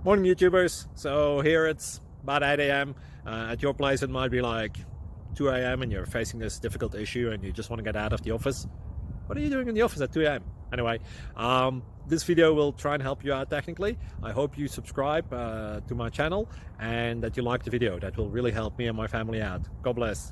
Morning YouTubers. So here it's about 8 a.m. At your place it might be like 2 a.m. and you're facing this difficult issue and you just want to get out of the office. What are you doing in the office at 2 a.m.? Anyway, this video will try and help you out technically. I hope you subscribe to my channel and that you like the video. That will really help me and my family out. God bless.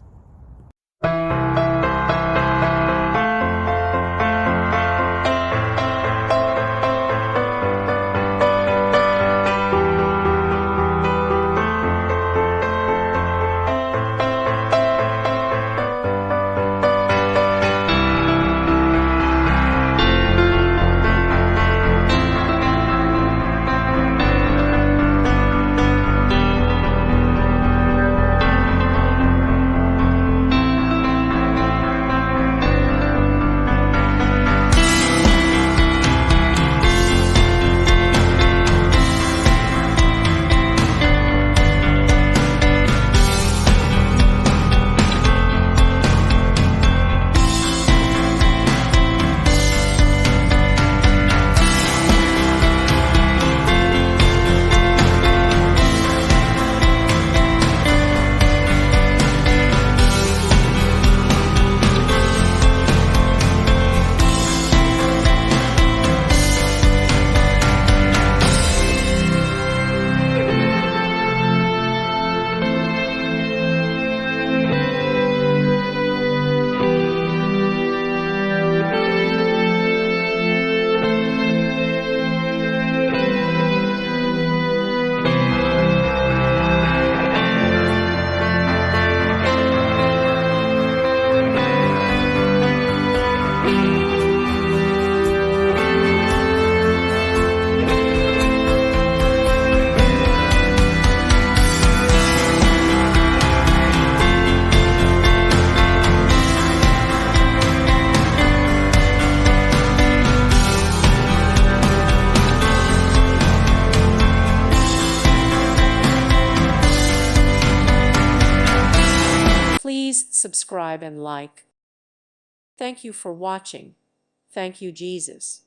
Please subscribe and like. Thank you for watching. Thank you, Jesus.